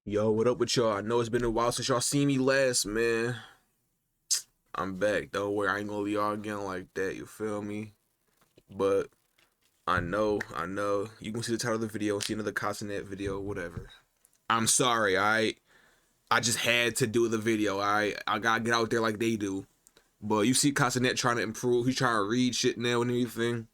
Yo, what up with y'all? I know it's been a while since y'all seen me last, man. I'm back though, where I ain't gonna leave y'all again like that, you feel me? But I know. You can see the title of the video, see another Kai Cenat video, whatever. I'm sorry, I just had to do the video, I gotta get out there like they do. But you see Kai Cenat trying to improve, he's trying to read shit now and everything.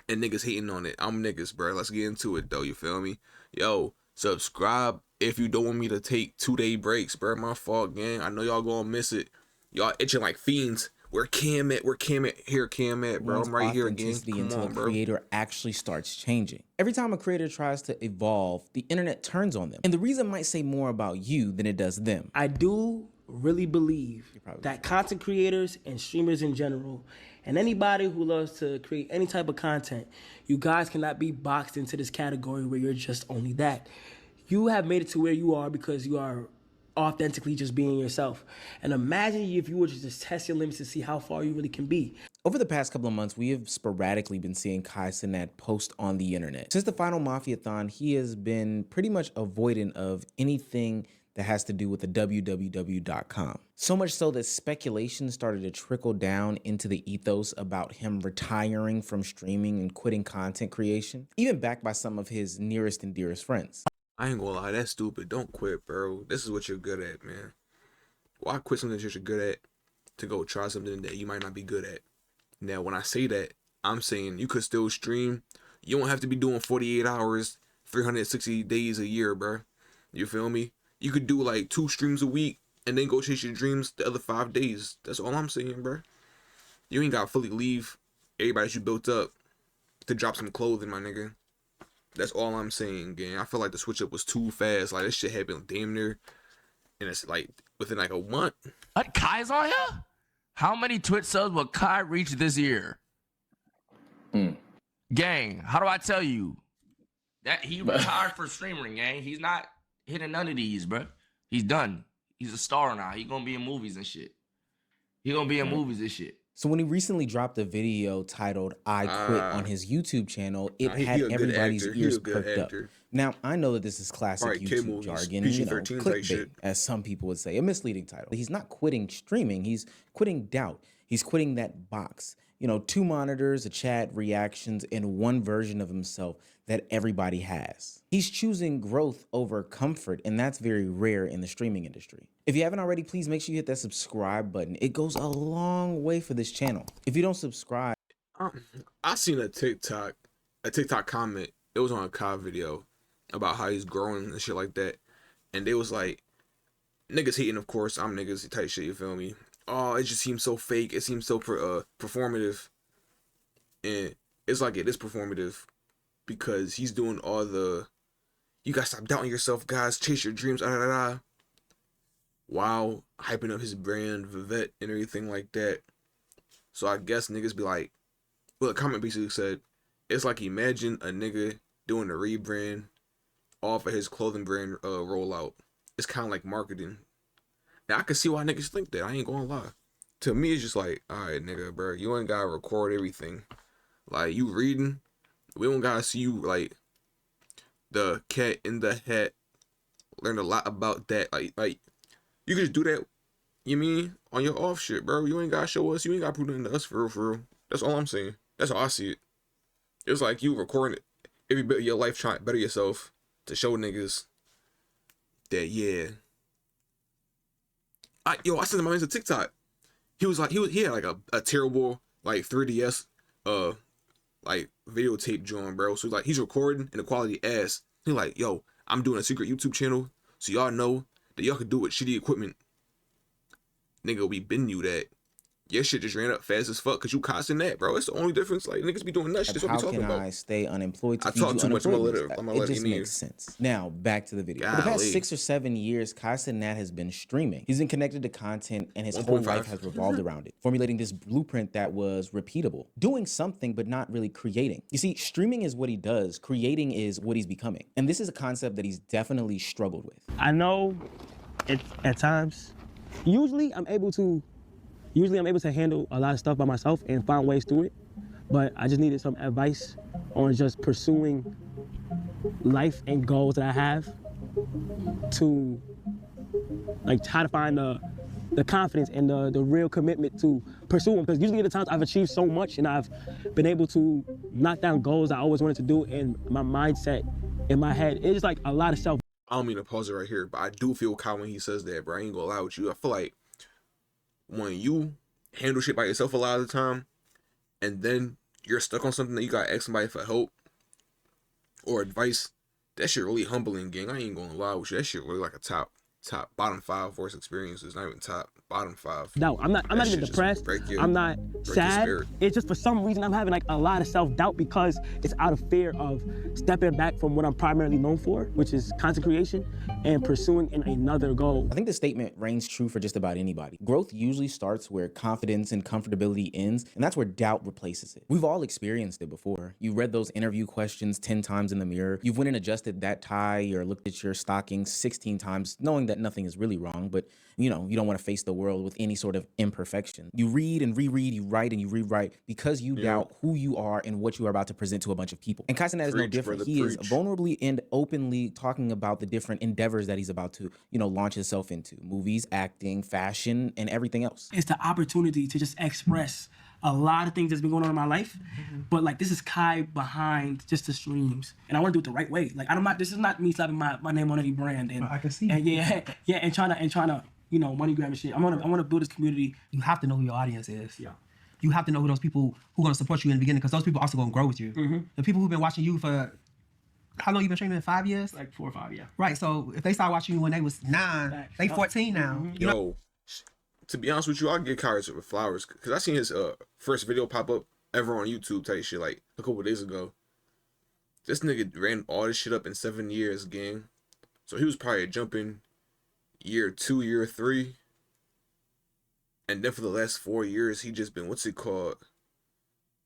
And niggas hating on it. I'm niggas, bro. Let's get into it though, you feel me? Yo, subscribe if you don't want me to take 2-day breaks, bro. My fault, gang. I know y'all gonna miss it. Y'all itching like fiends. Where Cam at? Where Cam at? Here Cam at, bro. Once I'm right here again. authenticity Come until on, a bro. creator actually starts changing. Every time a creator tries to evolve, the internet turns on them. And the reason might say more about you than it does them. I do really believe that content creators and streamers in general, and anybody who loves to create any type of content, you guys cannot be boxed into this category where you're just only that. You have made it to where you are because you are authentically just being yourself. And imagine if you were to just test your limits to see how far you really can be. Over the past couple of months, we have sporadically been seeing Kai Cenat post on the internet. Since the final Mafia-thon, he has been pretty much avoidant of anything that has to do with the www.com. So much so that speculation started to trickle down into the ethos about him retiring from streaming and quitting content creation, even backed by some of his nearest and dearest friends. I ain't gonna lie, that's stupid. Don't quit, bro. This is what you're good at, man. Why quit something that you're good at to go try something that you might not be good at? Now, when I say that, I'm saying you could still stream. You don't have to be doing 48 hours, 360 days a year, bro. You feel me? You could do like 2 streams a week and then go chase your dreams the other 5 days. That's all I'm saying, bro. You ain't gotta fully leave everybody that you built up to drop some clothing, my nigga. That's all I'm saying, gang. I feel like the switch up was too fast. Like, this shit happened damn near, and it's like within like a month. What, Kai's on here? How many Twitch subs will Kai reach this year? Gang, how do I tell you? That he retired for streaming, gang. He's not hitting none of these, bro. He's done. He's a star now. He gonna be in movies and shit. He gonna be in movies and shit. So when he recently dropped a video titled "I Quit" on his YouTube channel, it had everybody's ears perked up. Now, I know that this is classic YouTube jargon, you know, clickbait, as some people would say, a misleading title. He's not quitting streaming, he's quitting doubt. He's quitting that box. You know, 2 monitors, a chat, reactions, and one version of himself that everybody has. He's choosing growth over comfort, and that's very rare in the streaming industry. If you haven't already, please make sure you hit that subscribe button. It goes a long way for this channel. If you don't subscribe... I seen a TikTok comment. It was on a Kai video about how he's growing and shit like that. And they was like, niggas hating, of course. I'm niggas type shit, you feel me? Oh, it just seems so fake. It seems so performative. And it's like it is performative because he's doing all the, you gotta stop doubting yourself, guys. Chase your dreams, while hyping up his brand, Vivette, and everything like that. So I guess niggas be like, well, the comment basically said, it's like imagine a nigga doing a rebrand off of his clothing brand rollout. It's kind of like marketing. Now, I can see why niggas think that. I ain't gonna lie. To me, it's just like, alright, nigga, bro. You ain't gotta record everything. Like, you reading. We don't gotta see you, like, the cat in the hat. Learn a lot about that. Like you can just do that, you mean, on your off shit, bro. You ain't gotta show us. You ain't gotta prove nothing to us, for real. That's all I'm saying. That's how I see it. It's like you recording it every bit of your life, trying to better yourself to show niggas that, yeah. I sent him my man's a TikTok. He had like a terrible like 3DS like videotape joint, bro. So he's recording and the quality ass. He like, yo, I'm doing a secret YouTube channel so y'all know that y'all can do it with shitty equipment. Nigga, we been knew that. Your shit just ran up fast as fuck because you constant that, bro. It's the only difference. Like, niggas be doing that shit. That's what we talking about. How can I stay unemployed? I talk too much. I'm gonna let it just makes sense. Now, back to the video. For the past 6 or 7 years, Kai Cenat has been streaming. He's been connected to content, and his whole life has revolved around it, formulating this blueprint that was repeatable. Doing something, but not really creating. You see, streaming is what he does. Creating is what he's becoming. And this is a concept that he's definitely struggled with. I know at times, usually I'm able to handle a lot of stuff by myself and find ways through it, but I just needed some advice on just pursuing life and goals that I have to like try to find the confidence and the real commitment to pursue them. Because usually at the times I've achieved so much and I've been able to knock down goals I always wanted to do, and my mindset in my head, it's just like a lot of self. I don't mean to pause it right here, but I do feel Kai when he says that, bro. I ain't gonna lie with you. I feel like when you handle shit by yourself a lot of the time, and then you're stuck on something that you gotta ask somebody for help or advice, that shit really humbling, gang. I ain't gonna lie with you. That shit really like a bottom 5 worst experiences. Not even top, bottom 5. No, I'm not even depressed. I'm not sad. It's just for some reason I'm having like a lot of self-doubt because it's out of fear of stepping back from what I'm primarily known for, which is content creation, and pursuing another goal. I think the statement reigns true for just about anybody. Growth usually starts where confidence and comfortability ends, and that's where doubt replaces it. We've all experienced it before. You read those interview questions 10 times in the mirror. You've went and adjusted that tie or looked at your stockings 16 times, knowing that nothing is really wrong, but you know, you don't want to face the world with any sort of imperfection. You read and reread, you write and you rewrite because you doubt who you are and what you are about to present to a bunch of people. And Kai Cenat is no different. He is vulnerably and openly talking about the different endeavors that he's about to, you know, launch himself into. Movies, acting, fashion, and everything else. It's the opportunity to just express a lot of things that's been going on in my life, but like this is Kai behind just the streams, and I want to do it the right way. Like this is not me slapping my name on any brand, and I can see. And and trying to you know, money grab and shit. I want to build this community. You have to know who your audience is. Yeah. You have to know who those people who are gonna support you in the beginning, because those people are also gonna grow with you. The people who've been watching you for how long you been streaming? 5 years? Like 4 or 5, yeah. Right. So if they start watching you when they was 9, they 14 now. You know? To be honest with you, I'll give Kai with flowers because I seen his first video pop up ever on YouTube type shit like a couple days ago. This nigga ran all this shit up in 7 years, gang. So he was probably jumping year 2, year 3. And then for the last 4 years, he just been,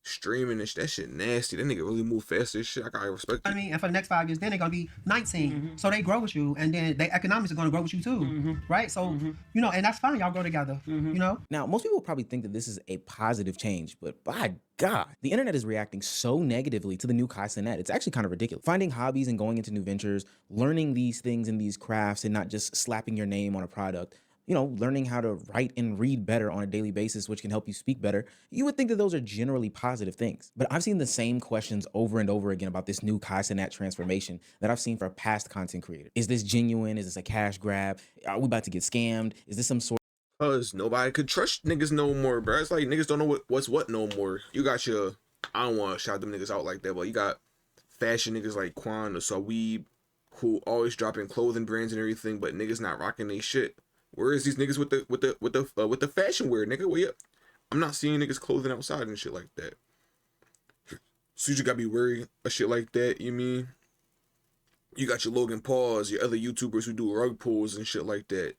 streaming and that shit nasty. That nigga really move fast as shit. I gotta respect it. I mean, and for the next 5 years, then they're gonna be 19. So they grow with you, and then their economics are gonna grow with you too. Right? So, you know, and that's fine, y'all grow together. You know? Now, most people probably think that this is a positive change, but by God, the internet is reacting so negatively to the new Kai Cenat. It's actually kind of ridiculous. Finding hobbies and going into new ventures, learning these things and these crafts and not just slapping your name on a product. You know, learning how to write and read better on a daily basis, which can help you speak better. You would think that those are generally positive things. But I've seen the same questions over and over again about this new Kai Cenat transformation that I've seen for past content creators. Is this genuine? Is this a cash grab? Are we about to get scammed? Is this some sort? Because nobody could trust niggas no more, bro. It's like niggas don't know what's what no more. You got your, I don't want to shout them niggas out like that, but you got fashion niggas like Quan or Saweeb who always dropping clothing brands and everything, but niggas not rocking they shit. Where is these niggas with the fashion wear, nigga? Where I'm not seeing niggas clothing outside and shit like that. So you just gotta be wary of shit like that. You mean? You got your Logan Pauls, your other YouTubers who do rug pulls and shit like that,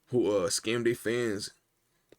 who scam their fans.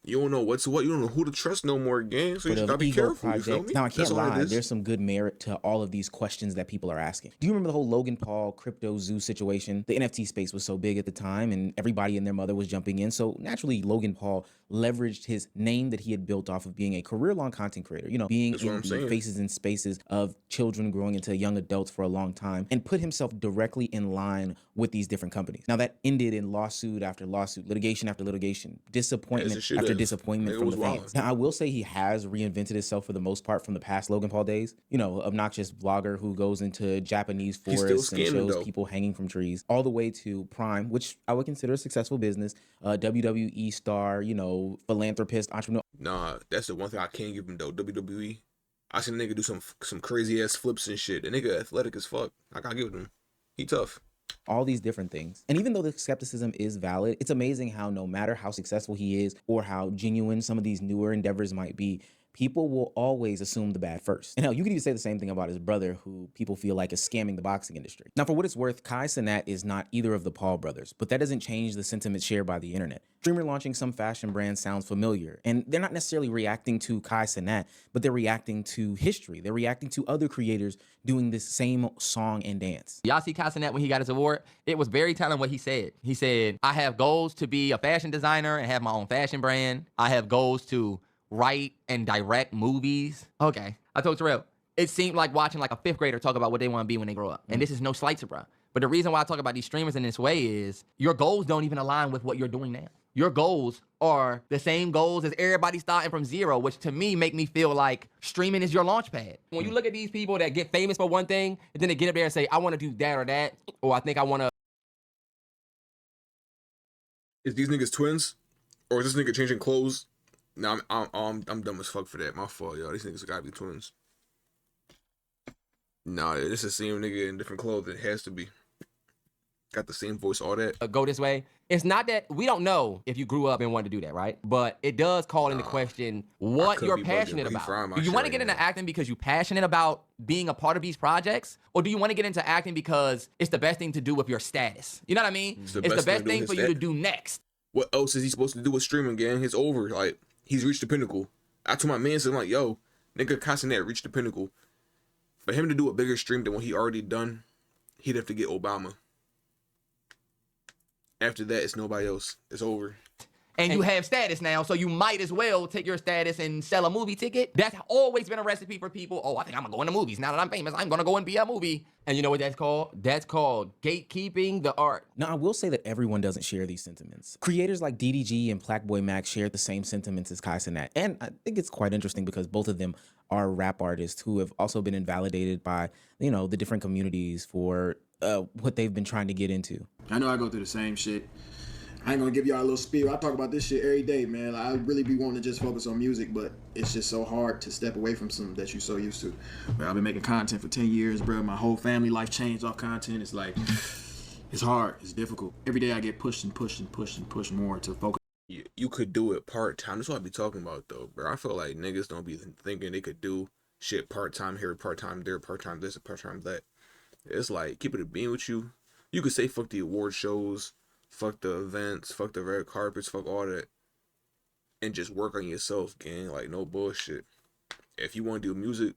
You don't know what's what. You don't know who to trust no more, gang. So you just gotta be careful. You feel me? Now I can't lie. There's some good merit to all of these questions that people are asking. Do you remember the whole Logan Paul crypto zoo situation? The NFT space was so big at the time, and everybody and their mother was jumping in. So naturally, Logan Paul leveraged his name that he had built off of being a career-long content creator. You know, being in the faces and spaces of children growing into young adults for a long time, and put himself directly in line with these different companies. Now that ended in lawsuit after lawsuit, litigation after litigation, disappointment after disappointment from the fans. Now I will say he has reinvented himself for the most part from the past Logan Paul days. You know, obnoxious vlogger who goes into Japanese forests and shows people hanging from trees, all the way to Prime, which I would consider a successful business, WWE star, you know, philanthropist, entrepreneur. Nah, that's the one thing I can't give him though. WWE. I seen a nigga do some crazy ass flips and shit. The nigga athletic as fuck. I gotta give him. He tough. All these different things. And even though the skepticism is valid, it's amazing how no matter how successful he is or how genuine some of these newer endeavors might be, people will always assume the bad first. And hell, you could even say the same thing about his brother, who people feel like is scamming the boxing industry. Now, for what it's worth, Kai Cenat is not either of the Paul brothers, but that doesn't change the sentiment shared by the internet. Streamer launching some fashion brand sounds familiar, and they're not necessarily reacting to Kai Cenat, but they're reacting to history. They're reacting to other creators doing this same song and dance. Y'all see Kai Cenat when he got his award? It was very telling what he said. He said, I have goals to be a fashion designer and have my own fashion brand. I have goals to write and direct movies. Okay. I told Terrell, it seemed like watching like a 5th grader talk about what they want to be when they grow up. And this is no slight to bro. But the reason why I talk about these streamers in this way is your goals don't even align with what you're doing now. Your goals are the same goals as everybody starting from zero, which to me make me feel like streaming is your launch pad. When you look at these people that get famous for one thing, and then they get up there and say, I want to do that or that, or I think I want to. Is these niggas twins? Or is this nigga changing clothes? Nah, I'm dumb as fuck for that. My fault, yo. These niggas gotta be twins. Nah, it's the same nigga in different clothes. It has to be. Got the same voice, all that. Go this way. It's not that we don't know if you grew up and wanted to do that, right? But it does call into question what you're passionate about. Do you want to get into acting because you're passionate about being a part of these projects? Or do you want to get into acting because it's the best thing to do with your status? You know what I mean? It's the best thing for you to do next. What else is he supposed to do with streaming, gang? It's over. Like, he's reached the pinnacle. I told my man, so I'm like, yo, nigga Kai Cenat reached the pinnacle. For him to do a bigger stream than what he already done, he'd have to get Obama. After that, it's nobody else. It's over. And you have status now, so you might as well take your status and sell a movie ticket. That's always been a recipe for people. Oh, I think I'm gonna go into movies. Now that I'm famous, I'm gonna go and be a movie. And you know what that's called? That's called gatekeeping the art. Now, I will say that everyone doesn't share these sentiments. Creators like DDG and Plackboy Mac share the same sentiments as Kai Cenat. And I think it's quite interesting because both of them are rap artists who have also been invalidated by, you know, the different communities for what they've been trying to get into. I know I go through the same shit. I ain't gonna give y'all a little spiel. I talk about this shit every day, man. I really be wanting to just focus on music, but it's just so hard to step away from something that you're so used to. But I've been making content for 10 years, bro. My whole family life changed off content. It's like, it's hard, it's difficult. Every day I get pushed and pushed and pushed and pushed more to focus. You could do it part-time. That's what I be talking about, though, bro. I feel like niggas don't be thinking they could do shit part-time here, part-time there, part-time this, part-time that. It's like, keep it a being with you. You could say fuck the award shows, fuck the events, fuck the red carpets, fuck all that, and just work on yourself, gang. Like, no bullshit. If you want to do music,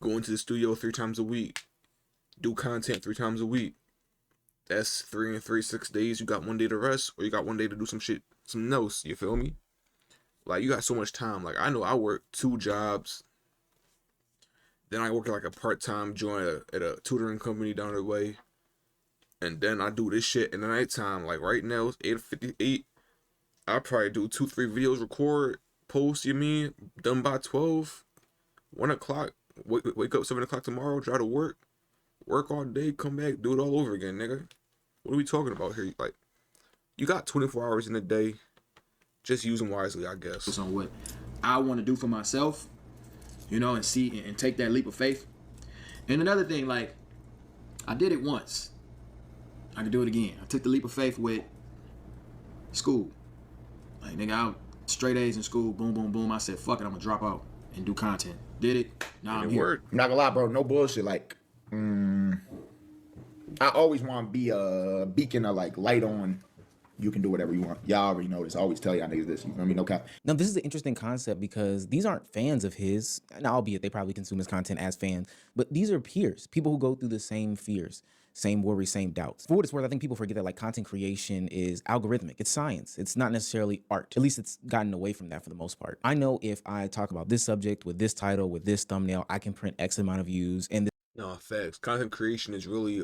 go into the studio 3 times a week. Do content 3 times a week. That's 3 and 3, 6 days. You got 1 day to rest, or you got 1 day to do some shit, some notes. You feel me? Like, you got so much time. Like, I know I work 2 jobs. Then I work at like a part-time joint at a tutoring company down the way. And then I do this shit in the nighttime. Like right now, it's 8:58. I probably do 2-3 videos, record, post, you mean, done by 12. 1 o'clock, wake up 7 o'clock tomorrow, drive to work all day, come back, do it all over again, nigga. What are we talking about here? Like, you got 24 hours in a day. Just use them wisely, I guess. It's on what I want to do for myself, you know, and see and take that leap of faith. And another thing, like, I did it once. I can do it again. I took the leap of faith with school. Like, nigga, I straight A's in school, boom, boom, boom. I said, fuck it, I'm gonna drop out and do content. Did it. Now I'm here. I'm not gonna lie, bro, no bullshit. Like, I always want to be a beacon of like light on. You can do whatever you want. Y'all already know this. I always tell y'all niggas this. You know what I mean? No cap. Now, this is an interesting concept because these aren't fans of his, now, albeit they probably consume his content as fans, but these are peers, people who go through the same fears, same worries, same doubts. For what it's worth, I think people forget that like content creation is algorithmic. It's science. It's not necessarily art. At least it's gotten away from that for the most part. I know if I talk about this subject with this title, with this thumbnail, I can print X amount of views. And no, facts. Content creation is really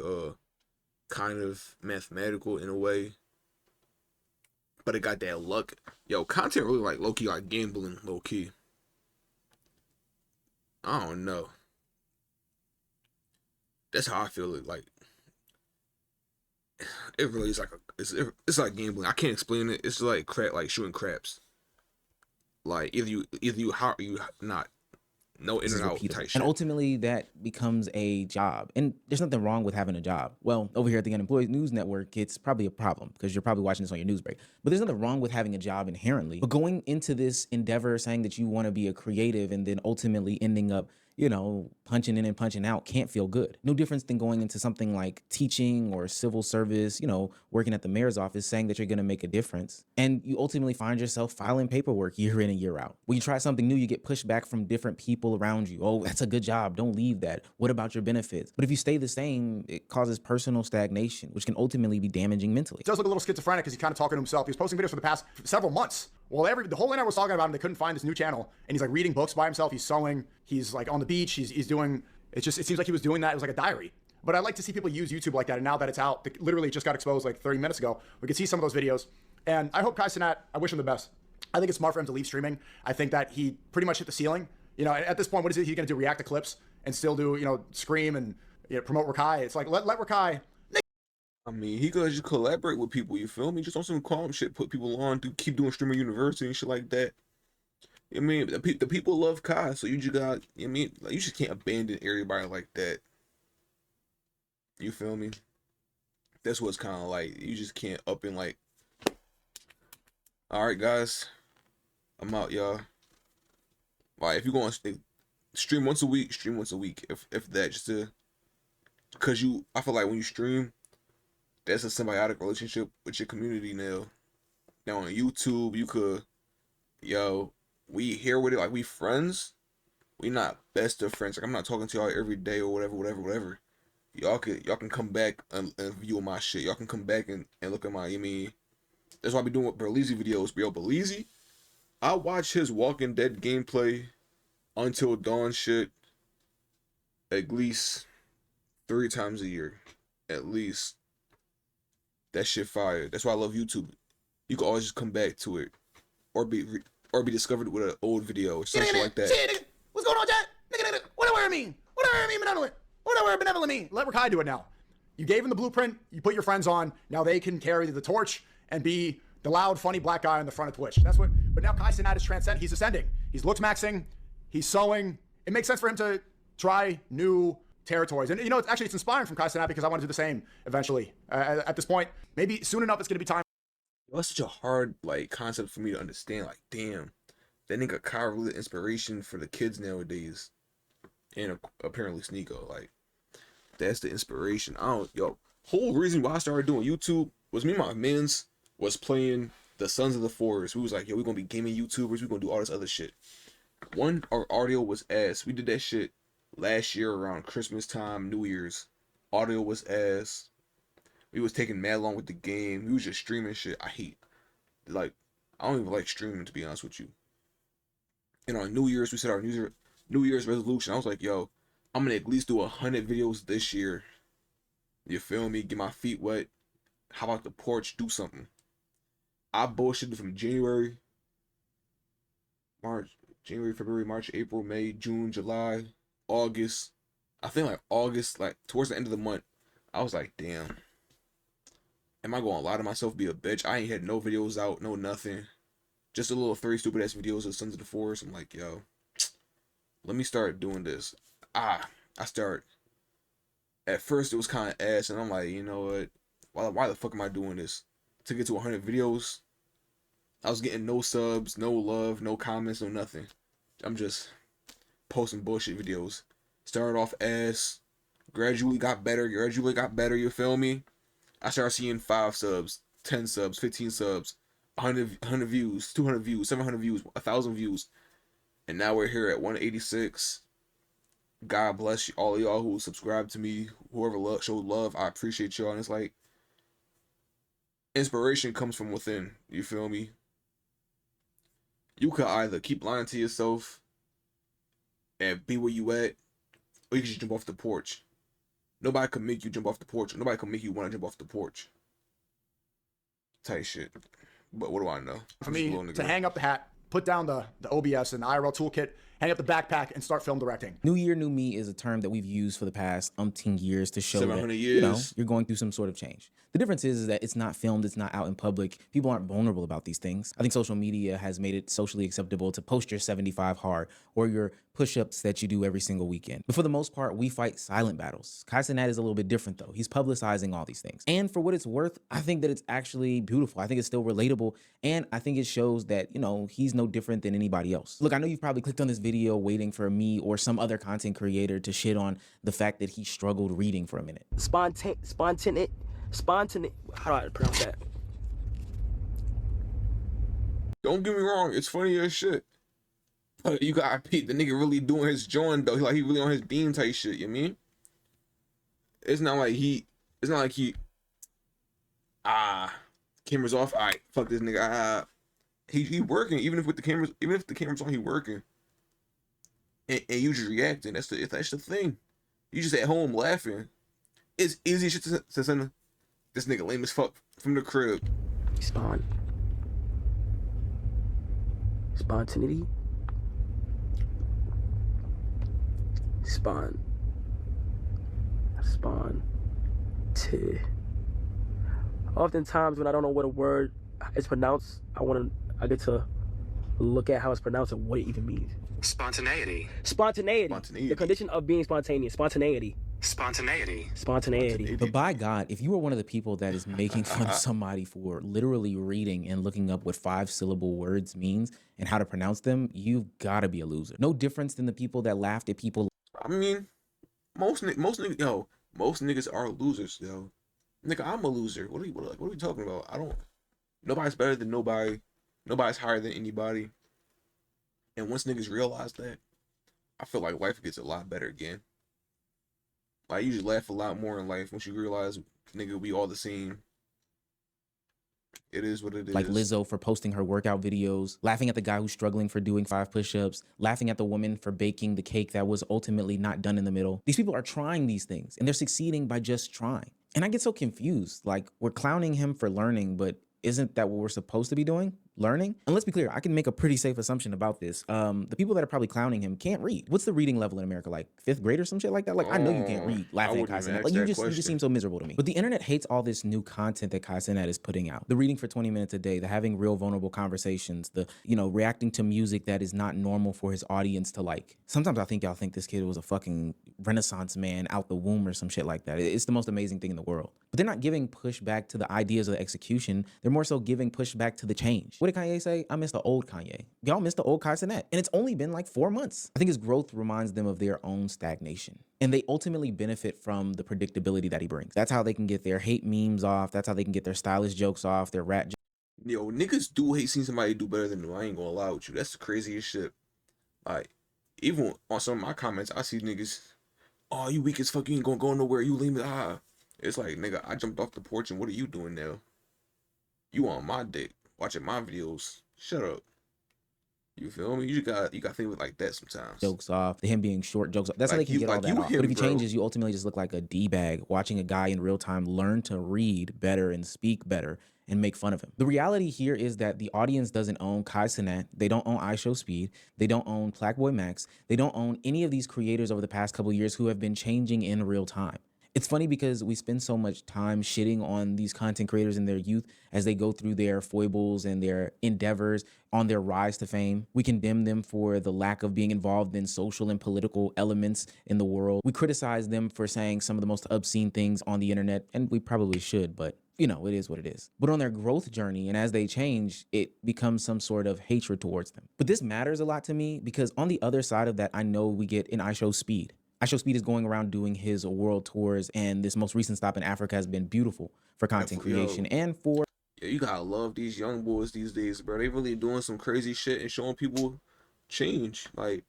kind of mathematical in a way. But it got that luck. Yo, content really like low-key, like gambling, low-key. I don't know. That's how I feel it. Like, it really is like it's like gambling. I can't explain it. It's like crap, like shooting craps. Like either you how you not. No in and out type shit. And ultimately that becomes a job. And there's nothing wrong with having a job. Well, over here at the Unemployed News Network, it's probably a problem because you're probably watching this on your news break. But there's nothing wrong with having a job inherently. But going into this endeavor saying that you want to be a creative and then ultimately ending up, you know, punching in and punching out can't feel good. No difference than going into something like teaching or civil service, you know, working at the mayor's office, saying that you're going to make a difference. And you ultimately find yourself filing paperwork year in and year out. When you try something new, you get pushback from different people around you. Oh, that's a good job. Don't leave that. What about your benefits? But if you stay the same, it causes personal stagnation, which can ultimately be damaging mentally. He does look a little schizophrenic because he's kind of talking to himself. He was posting videos for the past several months. Well, the whole internet was talking about him. They couldn't find this new channel. And he's like reading books by himself. He's sewing. He's like on the beach. He's doing, it seems like he was doing that. It was like a diary. But I like to see people use YouTube like that. And now that it's out, literally just got exposed like 30 minutes ago, we could see some of those videos. And I hope Kai Cenat, I wish him the best. I think it's smart for him to leave streaming. I think that he pretty much hit the ceiling. You know, at this point, what is he going to do? React to clips and still do, you know, scream and promote Rakai? It's like, let Rakai. I mean, he could just collaborate with people, you feel me? Just on some calm shit, put people on, keep doing Streamer University and shit like that. I mean, the people love Kai, so you just got, I mean, like, you just can't abandon everybody like that. You feel me? That's what's kind of like, you just can't up and like, all right, guys, I'm out, y'all. Like, if you're going to stream once a week, stream once a week. If that, just to, because I feel like when you stream, that's a symbiotic relationship with your community now. Now on YouTube, you could, we here with it, like we friends. We not best of friends. Like I'm not talking to y'all every day or whatever. Y'all can come back and view my shit. Y'all can come back and look at my, that's why I be doing with Ohmeezzy videos. Yo, Ohmeezzy, I watch his Walking Dead gameplay Until Dawn shit at least 3 times a year. At least. That shit fire. That's why I love YouTube. You can always just come back to it, or be discovered with an old video or something like that. What's going on, Jack? What do I mean? What do I mean benevolent? What do I benevolent mean? Let Rakai do it now. You gave him the blueprint. You put your friends on. Now they can carry the torch and be the loud, funny black guy in the front of Twitch. That's what. But now Kai Cenat is transcending. He's ascending. He's looks maxing. He's sowing. It makes sense for him to try new territories. And it's inspiring from Kai Cenat because I want to do the same eventually. At this point, maybe soon enough it's going to be time. That's such a hard concept for me to understand. Like, damn, that nigga Kai really the inspiration for the kids nowadays, and apparently Sneeko. Like, that's the inspiration. Whole reason why I started doing YouTube was me and my mans was playing the Sons of the Forest. We was like, we're gonna be gaming YouTubers. We're gonna do all this other shit. One, our audio was ass. We did that shit last year around Christmas time, New Year's. Audio was ass. We was taking mad long with the game. We was just streaming shit. I don't even like streaming, to be honest with you. And on New Year's, we set our New Year's resolution. I was like, yo, I'm gonna at least do 100 videos this year. You feel me? Get my feet wet. How about the porch? Do something. I bullshitted from January, February, March, April, May, June, July, August. I think August, towards the end of the month, I was like, damn, am I gonna lie to myself, be a bitch? I ain't had no videos out, no nothing. Just a little 3 stupid ass videos of Sons of the Forest. I'm like, yo, let me start doing this. I start. At first it was kind of ass, and I'm like, you know what? Why the fuck am I doing this? To get to 100 videos, I was getting no subs, no love, no comments, no nothing. I'm just posting bullshit videos. Started off ass, gradually got better, you feel me? I started seeing 5 subs, 10 subs, 15 subs, 100 views, 200 views, 700 views, 1,000 views. And now we're here at 186. God bless you, all of y'all who subscribed to me, whoever showed love, I appreciate y'all. And it's like, inspiration comes from within, you feel me? You could either keep lying to yourself and be where you at, or you can just jump off the porch. Nobody can make you jump off the porch. Nobody can make you want to jump off the porch. Tight shit. But what do I know? For me, to hang up the hat, put down the OBS and the IRL toolkit, hang up the backpack, and start film directing. New year, new me is a term that we've used for the past umpteen years to show 700 that years. You're going through some sort of change. The difference is that it's not filmed, it's not out in public. People aren't vulnerable about these things. I think social media has made it socially acceptable to post your 75 hard or your push-ups that you do every single weekend. But for the most part, we fight silent battles. Kai Cenat is a little bit different though. He's publicizing all these things. And for what it's worth, I think that it's actually beautiful. I think it's still relatable. And I think it shows that, he's no different than anybody else. Look, I know you've probably clicked on this video waiting for me or some other content creator to shit on the fact that he struggled reading for a minute. Spontaneous. How do I pronounce that? Don't get me wrong, it's funny as shit. But you got Pete, the nigga really doing his joint though. He really on his beam type shit, you mean? It's not like he camera's off, alright, fuck this nigga. He working, even if the camera's on, he working. And you just reacting. That's the thing. You just at home laughing. It's easy shit to send this nigga lame as fuck from the crib. Spontaneity. Oftentimes when I don't know what a word is pronounced, I get to look at how it's pronounced and what it even means. Spontaneity. The condition of being spontaneous. Spontaneity. But by God, if you are one of the people that is making fun of somebody for literally reading and looking up what 5-syllable words means and how to pronounce them, you've got to be a loser. No difference than the people that laughed at people. I mean, most niggas are losers, yo. Nigga, I'm a loser. What are we talking about? Nobody's better than nobody. Nobody's higher than anybody. And once niggas realize that, I feel like life gets a lot better again. Like, you just laugh a lot more in life once you realize, nigga, we all the same. It is what it is. Like Lizzo for posting her workout videos, laughing at the guy who's struggling for doing 5 push-ups, laughing at the woman for baking the cake that was ultimately not done in the middle. These people are trying these things, and they're succeeding by just trying. And I get so confused. Like, we're clowning him for learning, but isn't that what we're supposed to be doing? Learning? And let's be clear, I can make a pretty safe assumption about this. The people that are probably clowning him can't read. What's the reading level in America? Like 5th grade or some shit like that? Like, I know you can't read laughing at Kai Cenat. Like, you just seem so miserable to me. But the internet hates all this new content that Kai Cenat is putting out. The reading for 20 minutes a day, the having real vulnerable conversations, the, reacting to music that is not normal for his audience to like. Sometimes I think y'all think this kid was a fucking Renaissance man out the womb or some shit like that. It's the most amazing thing in the world. But they're not giving pushback to the ideas of the execution. They're more so giving pushback to the change. What did Kanye say? I miss the old Kanye. Y'all miss the old Kai Cenat. And it's only been like 4 months. I think his growth reminds them of their own stagnation. And they ultimately benefit from the predictability that he brings. That's how they can get their hate memes off. That's how they can get their stylish jokes off, their rat jokes. Yo, niggas do hate seeing somebody do better than them. I ain't gonna lie with you. That's the craziest shit. Like, even on some of my comments, I see niggas, oh, you weak as fuck, you ain't gonna go nowhere, you leave me. It's like, nigga, I jumped off the porch and what are you doing now? You on my dick, watching my videos. Shut up. You feel me? You got to think of it like that sometimes. Jokes off, him being short jokes off. That's like how they can get all that off. But if he changes, you ultimately just look like a D-bag watching a guy in real time learn to read better and speak better and make fun of him. The reality here is that the audience doesn't own Kai Cenat. They don't own iShowSpeed. They don't own Plaqueboy Max. They don't own any of these creators over the past couple of years who have been changing in real time. It's funny because we spend so much time shitting on these content creators in their youth as they go through their foibles and their endeavors on their rise to fame. We condemn them for the lack of being involved in social and political elements in the world. We criticize them for saying some of the most obscene things on the internet, and we probably should, but it is what it is. But on their growth journey and as they change, it becomes some sort of hatred towards them. But this matters a lot to me because on the other side of that, I know we get in iShowSpeed. iShowSpeed is going around doing his world tours, and this most recent stop in Africa has been beautiful for content creation and for... Yeah, you gotta love these young boys these days, bro. They really doing some crazy shit and showing people change. Like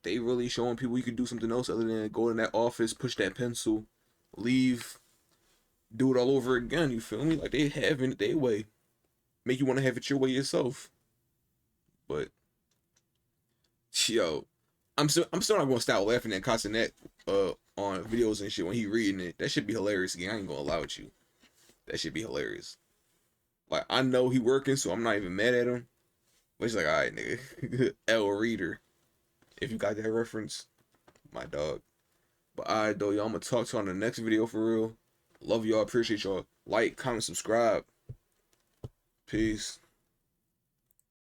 they really showing people you can do something else other than go in that office, push that pencil, leave, do it all over again. You feel me? Like they having it their way, make you want to have it your way yourself. But yo, I'm still not gonna stop laughing at Kai Cenat on videos and shit when he reading it. That should be hilarious again. I ain't gonna lie with you. That should be hilarious. Like, I know he working, so I'm not even mad at him. But he's like, all right, nigga. L reader. If you got that reference, my dog. But all right, though, y'all. I'm gonna talk to you on the next video for real. Love y'all. Appreciate y'all. Like, comment, subscribe. Peace.